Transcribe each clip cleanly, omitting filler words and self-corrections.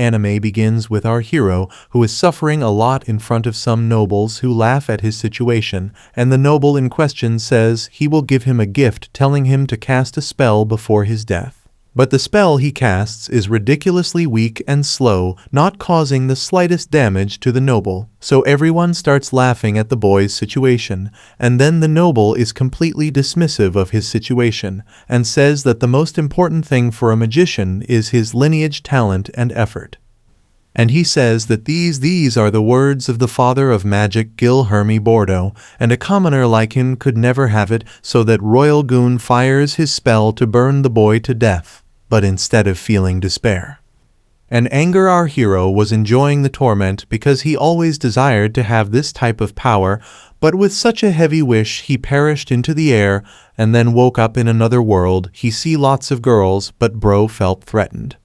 anime begins with our hero, who is suffering a lot in front of some nobles who laugh at his situation, and the noble in question says he will give him a gift telling him to cast a spell before his death. But the spell he casts is ridiculously weak and slow, not causing the slightest damage to the noble. So everyone starts laughing at the boy's situation, and then the noble is completely dismissive of his situation, and says that the most important thing for a magician is his lineage, talent, and effort. And he says that these are the words of the father of magic, Gil Bordeaux, and a commoner like him could never have it, so that Royal Goon fires his spell to burn the boy to death. But instead of feeling despair and anger, our hero was enjoying the torment because he always desired to have this type of power, but with such a heavy wish he perished into the air and then woke up in another world. He see lots of girls, but bro felt threatened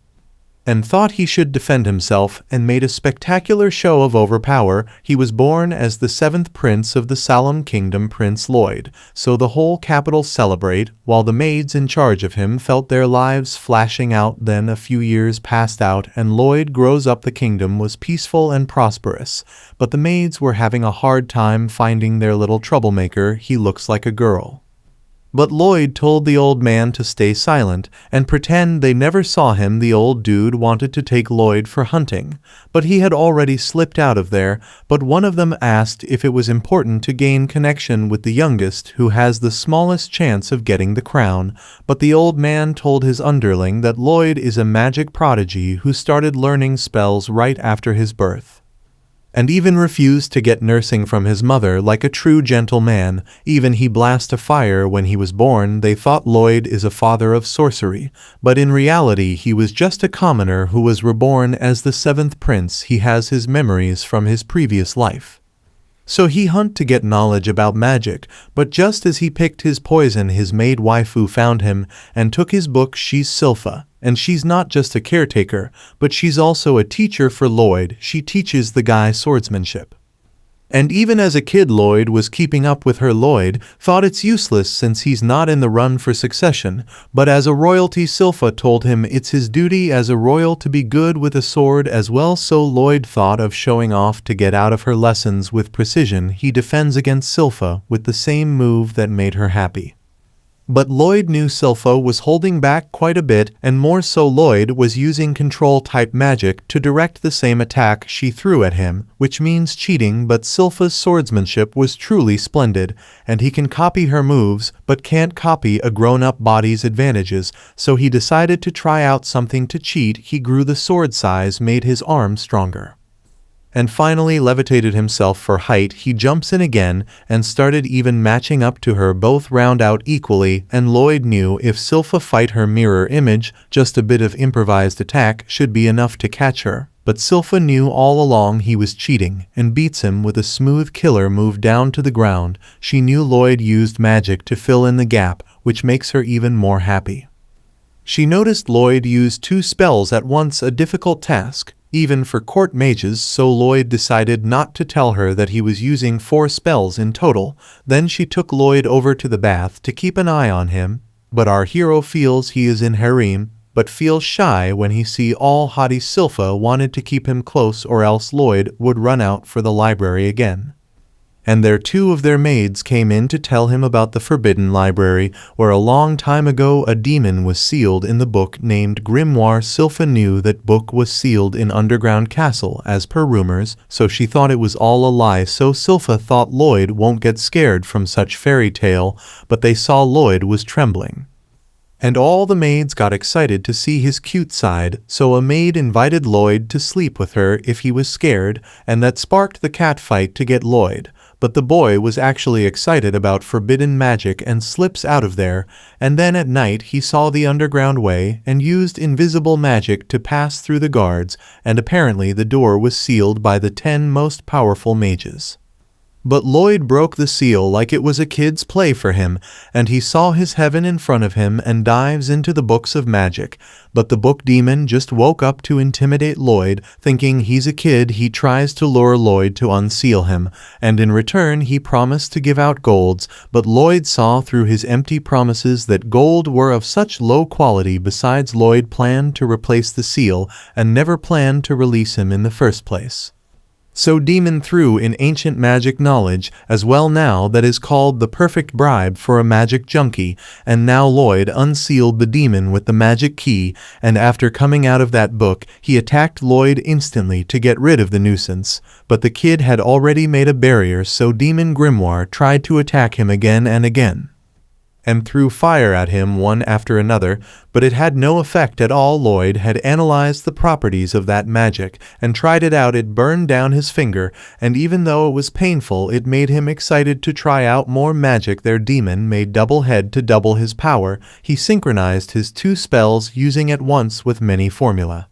and thought he should defend himself and made a spectacular show of overpower. He was born as the 7th prince of the Salem Kingdom, Prince Lloyd, so the whole capital celebrate, while the maids in charge of him felt their lives flashing out. Then a few years passed out and Lloyd grows up. The kingdom was peaceful and prosperous, but the maids were having a hard time finding their little troublemaker. He looks like a girl. But Lloyd told the old man to stay silent and pretend they never saw him. The old dude wanted to take Lloyd for hunting, but he had already slipped out of there. But one of them asked if it was important to gain connection with the youngest, who has the smallest chance of getting the crown. But the old man told his underling that Lloyd is a magic prodigy who started learning spells right after his birth, and even refused to get nursing from his mother like a true gentleman. Even he blast a fire when he was born. They thought Lloyd is a father of sorcery, but in reality he was just a commoner who was reborn as the 7th prince. He has his memories from his previous life, so he hunt to get knowledge about magic. But just as he picked his poison, his maid waifu found him and took his book. She's Silpha, and she's not just a caretaker, but she's also a teacher for Lloyd. She teaches the guy swordsmanship. And even as a kid, Lloyd was keeping up with her. Lloyd thought it's useless since he's not in the run for succession, but as a royalty, Silpha told him it's his duty as a royal to be good with a sword as well. So Lloyd thought of showing off to get out of her lessons with precision. He defends against Silpha with the same move that made her happy. But Lloyd knew Silpha was holding back quite a bit, and more so Lloyd was using control-type magic to direct the same attack she threw at him, which means cheating. But Silpha's swordsmanship was truly splendid, and he can copy her moves but can't copy a grown-up body's advantages, so he decided to try out something to cheat. He grew the sword size, made his arm stronger, and finally levitated himself for height. He jumps in again and started even matching up to her. Both round out equally, and Lloyd knew if Silpha fight her mirror image, just a bit of improvised attack should be enough to catch her. But Silpha knew all along he was cheating and beats him with a smooth killer move down to the ground. She knew Lloyd used magic to fill in the gap, which makes her even more happy. She noticed Lloyd used 2 spells at once, a difficult task even for court mages, so Lloyd decided not to tell her that he was using 4 spells in total. Then she took Lloyd over to the bath to keep an eye on him, but our hero feels he is in harem, but feels shy when he see all haughty. Silpha wanted to keep him close or else Lloyd would run out for the library again. And there 2 of their maids came in to tell him about the forbidden library, where a long time ago a demon was sealed in the book named Grimoire. Silpha knew that book was sealed in underground castle as per rumors, so she thought it was all a lie. So Silpha thought Lloyd won't get scared from such fairy tale, but they saw Lloyd was trembling. And all the maids got excited to see his cute side, so a maid invited Lloyd to sleep with her if he was scared, and that sparked the cat fight to get Lloyd. But the boy was actually excited about forbidden magic and slips out of there, and then at night he saw the underground way and used invisible magic to pass through the guards, and apparently the door was sealed by the 10 most powerful mages. But Lloyd broke the seal like it was a kid's play for him, and he saw his heaven in front of him and dives into the books of magic. But the book demon just woke up to intimidate Lloyd, thinking he's a kid. He tries to lure Lloyd to unseal him, and in return he promised to give out golds, but Lloyd saw through his empty promises that gold were of such low quality. Besides, Lloyd planned to replace the seal and never planned to release him in the first place. So Demon threw in ancient magic knowledge as well now that is called the perfect bribe for a magic junkie, and now Lloyd unsealed the demon with the magic key, and after coming out of that book he attacked Lloyd instantly to get rid of the nuisance, but the kid had already made a barrier, so Demon Grimoire tried to attack him again and again, and threw fire at him one after another, but it had no effect at all. Lloyd had analyzed the properties of that magic and tried it out. It burned down his finger, and even though it was painful, it made him excited to try out more magic. Their demon made double head to double his power. He synchronized his two spells using at once with many formula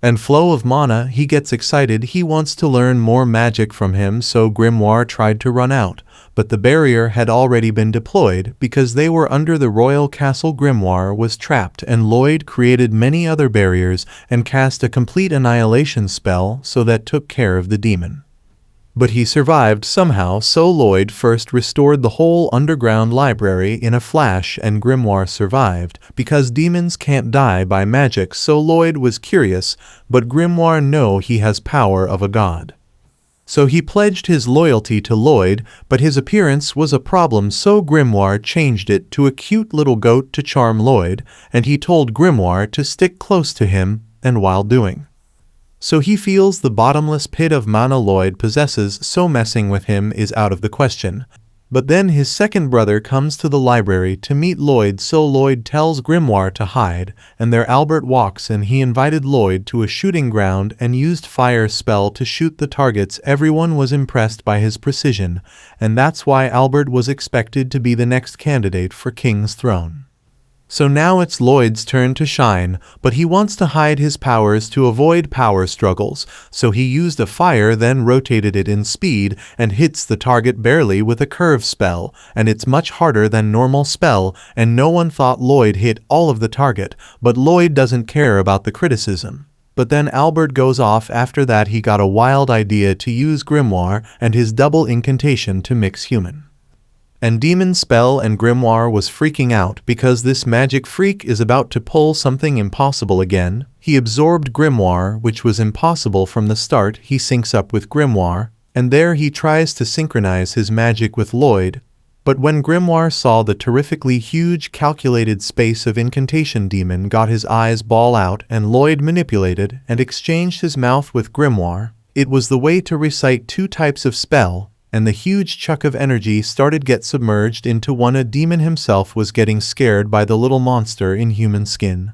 and flow of mana. He gets excited. He wants to learn more magic from him, so Grimoire tried to run out, but the barrier had already been deployed because they were under the royal castle. Grimoire was trapped, and Lloyd created many other barriers and cast a complete annihilation spell so that took care of the demon. But he survived somehow, so Lloyd first restored the whole underground library in a flash, and Grimoire survived because demons can't die by magic. So Lloyd was curious, but Grimoire knows he has power of a god. So he pledged his loyalty to Lloyd, but his appearance was a problem, so Grimoire changed it to a cute little goat to charm Lloyd, and he told Grimoire to stick close to him, and while doing so he feels the bottomless pit of mana Lloyd possesses, so messing with him is out of the question. But then his second brother comes to the library to meet Lloyd, so Lloyd tells Grimoire to hide, and there Albert walks in. He invited Lloyd to a shooting ground and used fire spell to shoot the targets. Everyone was impressed by his precision, and that's why Albert was expected to be the next candidate for King's throne. So now it's Lloyd's turn to shine, but he wants to hide his powers to avoid power struggles, so he used a fire, then rotated it in speed and hits the target barely with a curve spell, and it's much harder than normal spell, and no one thought Lloyd hit all of the target, but Lloyd doesn't care about the criticism. But then Albert goes off. After that he got a wild idea to use Grimoire and his double incantation to mix human and demon spell, and Grimoire was freaking out because this magic freak is about to pull something impossible again. He absorbed Grimoire, which was impossible from the start. He syncs up with Grimoire, and there he tries to synchronize his magic with Lloyd. But when Grimoire saw the terrifically huge calculated space of incantation, demon got his eyes ball out, and Lloyd manipulated and exchanged his mouth with Grimoire. It was the way to recite two types of spell, and the huge chunk of energy started get submerged into one. A demon himself was getting scared by the little monster in human skin.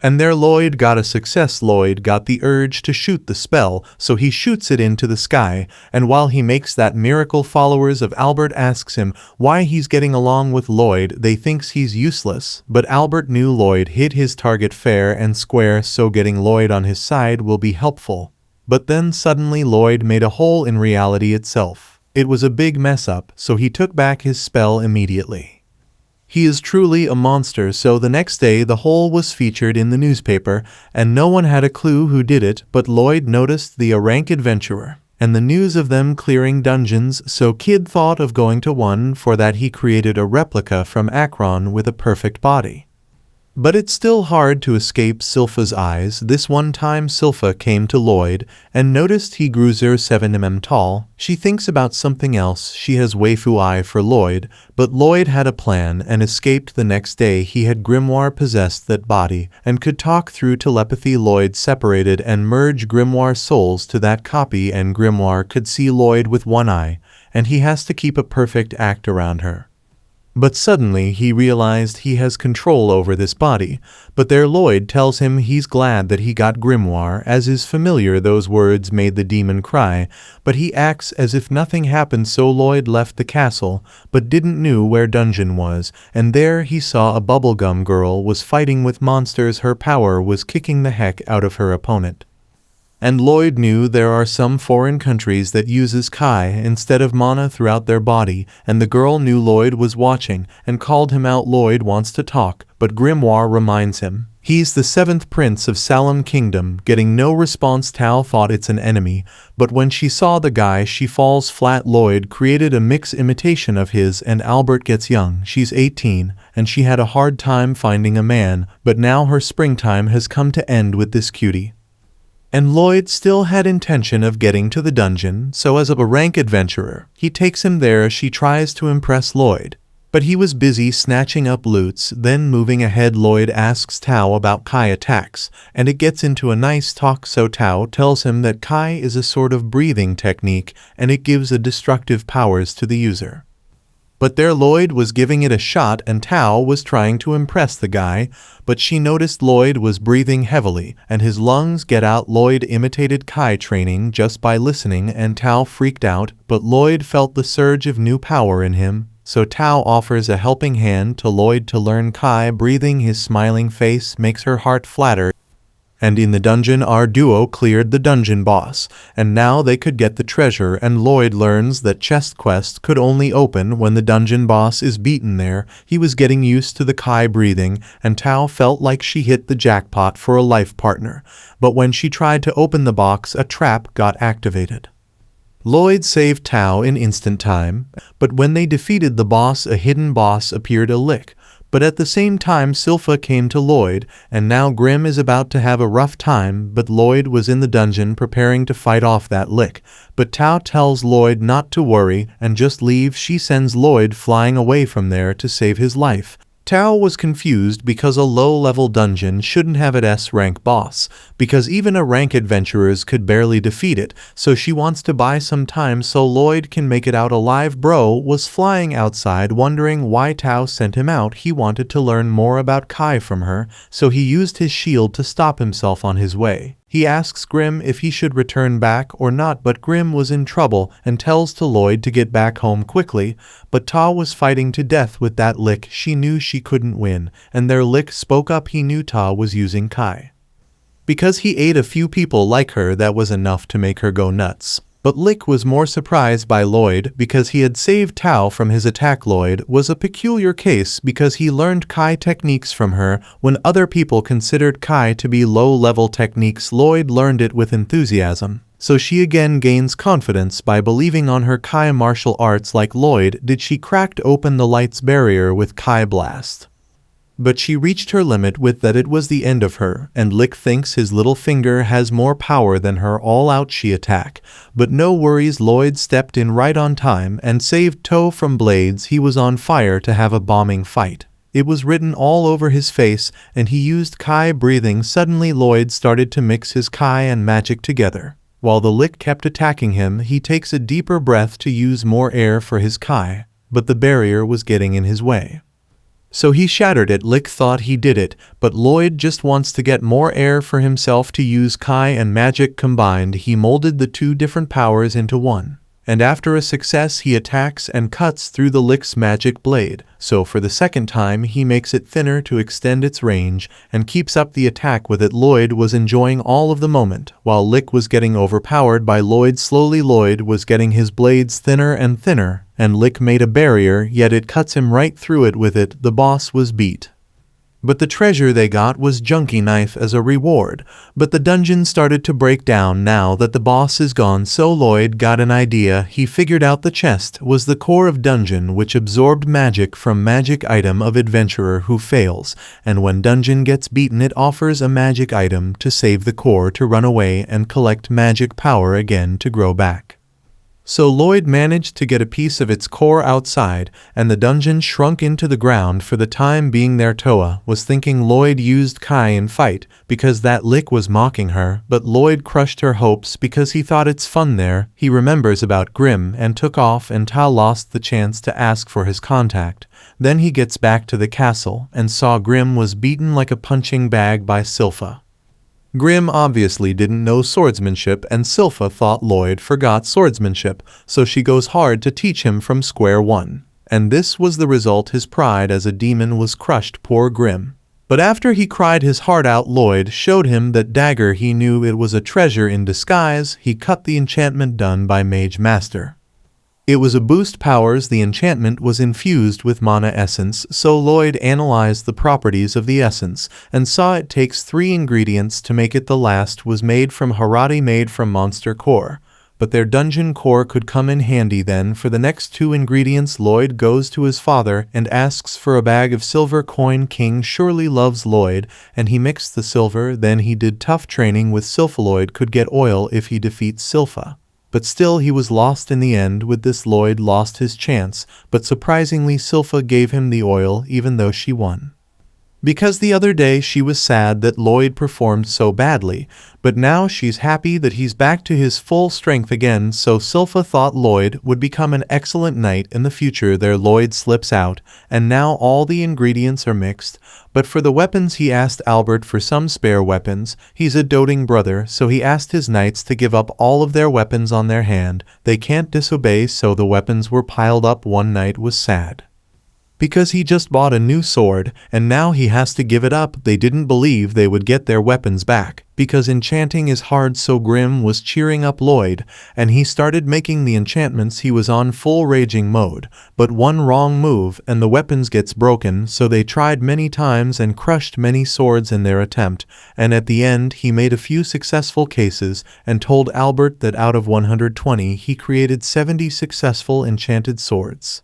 And there Lloyd got a success. Lloyd got the urge to shoot the spell, so he shoots it into the sky, and while he makes that miracle, followers of Albert asks him why he's getting along with Lloyd. They thinks he's useless, but Albert knew Lloyd hit his target fair and square, so getting Lloyd on his side will be helpful. But then suddenly Lloyd made a hole in reality itself. It was a big mess up, so he took back his spell immediately. He is truly a monster. So the next day the hole was featured in the newspaper, and no one had a clue who did it, but Lloyd noticed the rank adventurer and the news of them clearing dungeons, so Kid thought of going to one. For that he created a replica from Akron with a perfect body. But it's still hard to escape Sylpha's eyes. This one time Sylpha came to Lloyd and noticed he grew 7 mm tall. She thinks about something else. She has waifu eye for Lloyd, but Lloyd had a plan and escaped the next day. He had Grimoire possessed that body and could talk through telepathy. Lloyd separated and merged Grimoire's souls to that copy, and Grimoire could see Lloyd with one eye, and he has to keep a perfect act around her. But suddenly he realized he has control over this body, but there Lloyd tells him he's glad that he got Grimoire. As is familiar, those words made the demon cry, but he acts as if nothing happened. So Lloyd left the castle, but didn't know where dungeon was, and there he saw a bubblegum girl was fighting with monsters. Her power was kicking the heck out of her opponent. And Lloyd knew there are some foreign countries that uses Kai instead of mana throughout their body, and the girl knew Lloyd was watching and called him out. Lloyd wants to talk, but Grimoire reminds him. He's the 7th prince of Salem Kingdom. Getting no response, Tao thought it's an enemy, but when she saw the guy she falls flat. Lloyd created a mix imitation of his, and Albert gets young. She's 18, and she had a hard time finding a man, but now her springtime has come to end with this cutie. And Lloyd still had intention of getting to the dungeon, so as a rank adventurer, he takes him there. She tries to impress Lloyd, but he was busy snatching up loots. Then moving ahead, Lloyd asks Tao about Kai attacks, and it gets into a nice talk. So Tao tells him that Kai is a sort of breathing technique, and it gives a destructive powers to the user. But there Lloyd was giving it a shot, and Tao was trying to impress the guy, but she noticed Lloyd was breathing heavily, and his lungs get out. Lloyd imitated Kai training just by listening, and Tao freaked out, but Lloyd felt the surge of new power in him. So Tao offers a helping hand to Lloyd to learn Kai breathing. His smiling face makes her heart flatter. And in the dungeon, our duo cleared the dungeon boss, and now they could get the treasure. And Lloyd learns that chest quests could only open when the dungeon boss is beaten there. He was getting used to the Kai breathing, and Tao felt like she hit the jackpot for a life partner. But when she tried to open the box, a trap got activated. Lloyd saved Tao in instant time, but when they defeated the boss, a hidden boss appeared. A lick. But at the same time Silpha came to Lloyd, and now Grim is about to have a rough time. But Lloyd was in the dungeon preparing to fight off that lick. But Tao tells Lloyd not to worry and just leave. She sends Lloyd flying away from there to save his life. Tao was confused because a low-level dungeon shouldn't have an S-rank boss, because even a rank adventurers could barely defeat it, so she wants to buy some time so Lloyd can make it out alive. Bro was flying outside wondering why Tao sent him out. He wanted to learn more about Kai from her, so he used his shield to stop himself on his way. He asks Grim if he should return back or not, but Grim was in trouble and tells to Lloyd to get back home quickly. But Tao was fighting to death with that lick. She knew she couldn't win, and their lick spoke up. He knew Tao was using Kai. Because he ate a few people like her, that was enough to make her go nuts. But Lick was more surprised by Lloyd because he had saved Tao from his attack. Lloyd was a peculiar case because he learned Kai techniques from her when other people considered Kai to be low-level techniques. Lloyd learned it with enthusiasm. So she again gains confidence by believing on her Kai martial arts. Like Lloyd did, she cracked open the light's barrier with Kai Blast. But she reached her limit with that. It was the end of her, and Lick thinks his little finger has more power than her. All out she attack. But no worries, Lloyd stepped in right on time and saved Toe from blades. He was on fire to have a bombing fight. It was written all over his face, and he used Kai breathing. Suddenly Lloyd started to mix his Kai and magic together. While the Lick kept attacking him, he takes a deeper breath to use more air for his Kai, but the barrier was getting in his way. So he shattered it. Lick thought he did it, but Lloyd just wants to get more air for himself to use Kai and magic combined. He molded the two different powers into one. And after a success, he attacks and cuts through the Lick's magic blade. So for the second time, he makes it thinner to extend its range and keeps up the attack with it. Lloyd was enjoying all of the moment, while Lick was getting overpowered by Lloyd. Slowly Lloyd was getting his blades thinner and thinner, and Lick made a barrier, yet it cuts him right through it. With it, the boss was beat. But the treasure they got was Junkie Knife as a reward. But the dungeon started to break down now that the boss is gone. So Lloyd got an idea. He figured out the chest was the core of dungeon, which absorbed magic from magic item of adventurer who fails, and when dungeon gets beaten it offers a magic item to save the core to run away and collect magic power again to grow back. So Lloyd managed to get a piece of its core outside, and the dungeon shrunk into the ground for the time being. There Toa was thinking Lloyd used Kai in fight because that Lick was mocking her, but Lloyd crushed her hopes because he thought it's fun there. He remembers about Grim and took off, and Tao lost the chance to ask for his contact. Then he gets back to the castle and saw Grim was beaten like a punching bag by Silpha. Grim obviously didn't know swordsmanship, and Silpha thought Lloyd forgot swordsmanship, so she goes hard to teach him from square one. And this was the result. His pride as a demon was crushed. Poor Grim. But after he cried his heart out, Lloyd showed him that dagger. He knew it was a treasure in disguise. He cut the enchantment done by Mage Master. It was a boost powers. The enchantment was infused with mana essence, so Lloyd analyzed the properties of the essence and saw it takes 3 ingredients to make it. The last was made from Harate, made from monster core. But their dungeon core could come in handy then. For the next 2 ingredients, Lloyd goes to his father and asks for a bag of silver coin. King surely loves Lloyd, and he mixed the silver. Then he did tough training with Sylpha. Lloyd could get oil if he defeats Sylpha. But still he was lost in the end. With this, Lloyd lost his chance, but surprisingly Sylpha gave him the oil even though she won. Because the other day she was sad that Lloyd performed so badly, but now she's happy that he's back to his full strength again. So Sylpha thought Lloyd would become an excellent knight in the future. There Lloyd slips out, and now all the ingredients are mixed. But for the weapons he asked Albert for some spare weapons. He's a doting brother, so he asked his knights to give up all of their weapons on their hand. They can't disobey, so the weapons were piled up. One knight was sad because he just bought a new sword, and now he has to give it up. They didn't believe they would get their weapons back, because enchanting is hard. So Grim was cheering up Lloyd, and he started making the enchantments. He was on full raging mode, but one wrong move and the weapons gets broken. So they tried many times and crushed many swords in their attempt, and at the end he made a few successful cases and told Albert that out of 120 he created 70 successful enchanted swords.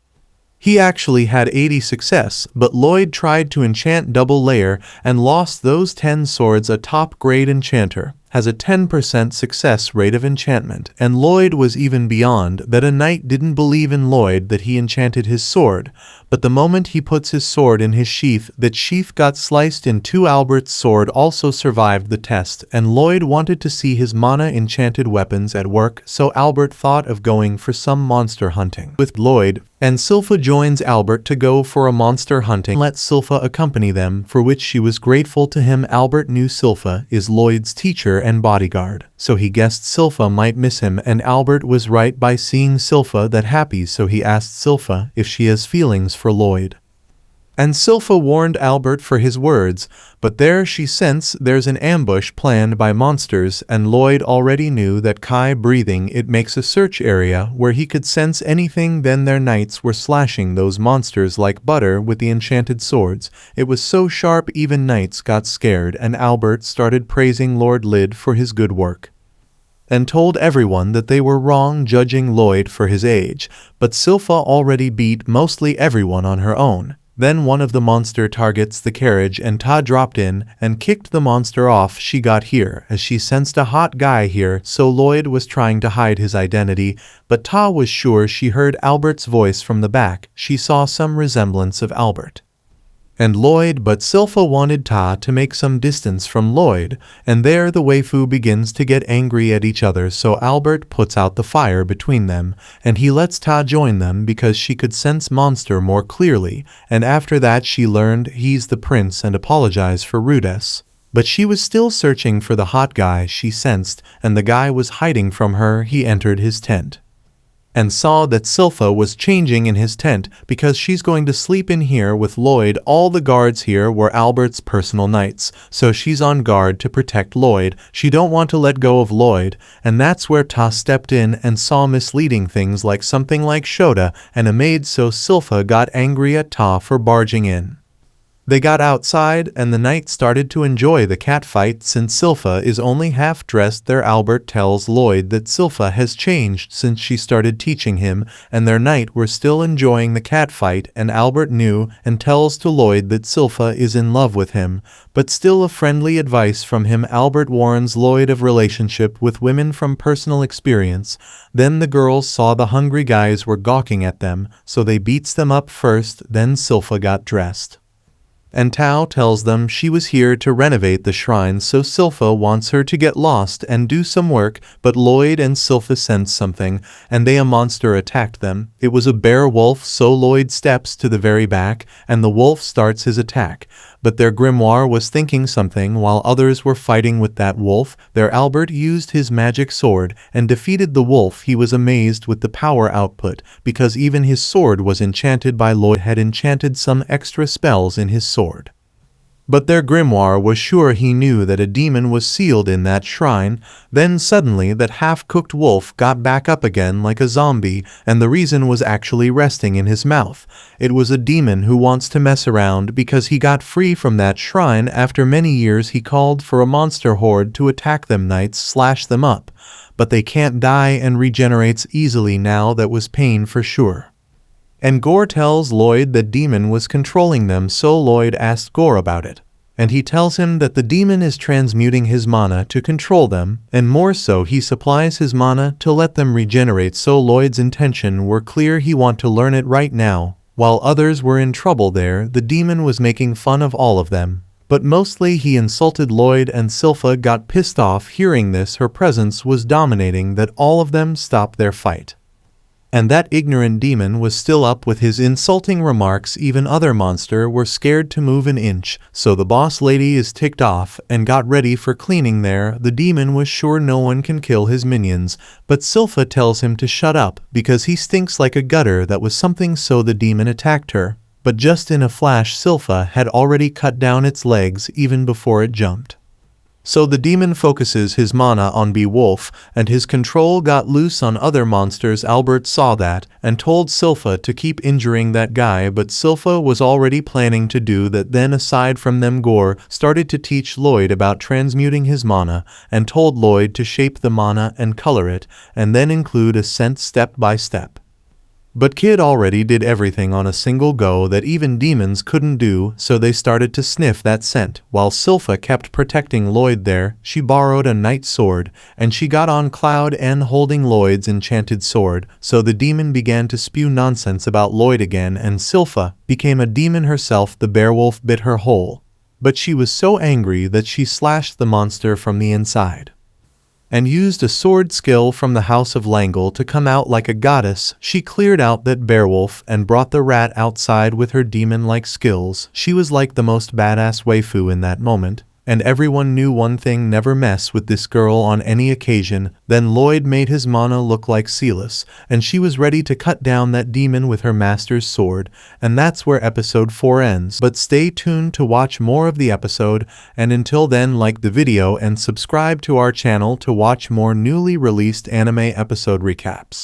He actually had 80 success, but Lloyd tried to enchant double layer and lost those 10 swords. A top grade enchanter has a 10% success rate of enchantment, and Lloyd was even beyond that. A knight didn't believe in Lloyd that he enchanted his sword, but the moment he puts his sword in his sheath, that sheath got sliced in 2. Albert's sword also survived the test, and Lloyd wanted to see his mana enchanted weapons at work, so Albert thought of going for some monster hunting with Lloyd, and Sylpha joins Albert to go for a monster hunting. Let Sylpha accompany them, for which she was grateful to him. Albert knew Sylpha is Lloyd's teacher and bodyguard, so he guessed Sylpha might miss him, and Albert was right by seeing Sylpha that happy, so he asked Sylpha if she has feelings for Lloyd. And Sylpha warned Albert for his words, but there she sensed there's an ambush planned by monsters, and Lloyd already knew that Kai breathing it makes a search area where he could sense anything. Then their knights were slashing those monsters like butter with the enchanted swords. It was so sharp even knights got scared, and Albert started praising Lord Lyd for his good work and told everyone that they were wrong judging Lloyd for his age, but Sylpha already beat mostly everyone on her own. Then one of the monster targets the carriage, and Ta dropped in and kicked the monster off. She got here as she sensed a hot guy here, so Lloyd was trying to hide his identity, but Ta was sure she heard Albert's voice from the back. She saw some resemblance of Albert and Lloyd, but Sylpha wanted Ta to make some distance from Lloyd, and there the waifu begins to get angry at each other, so Albert puts out the fire between them, and he lets Ta join them because she could sense monster more clearly, and after that she learned he's the prince and apologized for rudeness. But she was still searching for the hot guy she sensed, and the guy was hiding from her. He entered his tent and saw that Sylpha was changing in his tent because she's going to sleep in here with Lloyd. All the guards here were Albert's personal knights, so she's on guard to protect Lloyd. She don't want to let go of Lloyd, and that's where Ta stepped in and saw misleading things like something like Shota and a maid, so Sylpha got angry at Ta for barging in. They got outside, and the knight started to enjoy the cat fight. Since Sylpha is only half dressed there, Albert tells Lloyd that Sylpha has changed since she started teaching him, and their knight were still enjoying the cat fight, and Albert knew and tells to Lloyd that Sylpha is in love with him, but still a friendly advice from him. Albert warns Lloyd of relationship with women from personal experience. Then the girls saw the hungry guys were gawking at them, so they beats them up first. Then Sylpha got dressed, and Tao tells them she was here to renovate the shrine, so Sylpha wants her to get lost and do some work, but Lloyd and Sylpha sense something, and a monster attacked them. It was a bear wolf, so Lloyd steps to the very back, and the wolf starts his attack. But their grimoire was thinking something while others were fighting with that wolf. There Albert used his magic sword and defeated the wolf. He was amazed with the power output, because even his sword was enchanted by Lloyd had enchanted some extra spells in his sword. But their grimoire was sure he knew that a demon was sealed in that shrine. Then suddenly that half-cooked wolf got back up again like a zombie, and the reason was actually resting in his mouth. It was a demon who wants to mess around because he got free from that shrine after many years. He called for a monster horde to attack them, knights slash them up. But they can't die and regenerates easily now. That was pain for sure. And Gore tells Lloyd that demon was controlling them, so Lloyd asked Gore about it. And he tells him that the demon is transmuting his mana to control them, and more so he supplies his mana to let them regenerate, so Lloyd's intention were clear. He want to learn it right now. While others were in trouble there, the demon was making fun of all of them. But mostly he insulted Lloyd, and Silpha got pissed off hearing this. Her presence was dominating that all of them stopped their fight. And that ignorant demon was still up with his insulting remarks. Even other monster were scared to move an inch, so the boss lady is ticked off and got ready for cleaning there. The demon was sure no one can kill his minions, but Silpha tells him to shut up because he stinks like a gutter. That was something, so the demon attacked her. But just in a flash Silpha had already cut down its legs even before it jumped. So the demon focuses his mana on Beowulf, and his control got loose on other monsters. Albert saw that and told Silpha to keep injuring that guy, but Silpha was already planning to do that. Then aside from them, Gore started to teach Lloyd about transmuting his mana and told Lloyd to shape the mana and color it, and then include a scent step by step. But Kid already did everything on a single go that even demons couldn't do, so they started to sniff that scent. While Silpha kept protecting Lloyd there, she borrowed a knight's sword, and she got on Cloud N holding Lloyd's enchanted sword, so the demon began to spew nonsense about Lloyd again, and Silpha became a demon herself. The beowulf bit her whole, but she was so angry that she slashed the monster from the inside and used a sword skill from the House of Langle to come out like a goddess. She cleared out that beowulf and brought the rat outside with her demon-like skills. She was like the most badass waifu in that moment, and everyone knew one thing: never mess with this girl on any occasion. Then Lloyd made his mana look like Celis, and she was ready to cut down that demon with her master's sword, and that's where episode 4 ends. But stay tuned to watch more of the episode, and until then, like the video and subscribe to our channel to watch more newly released anime episode recaps.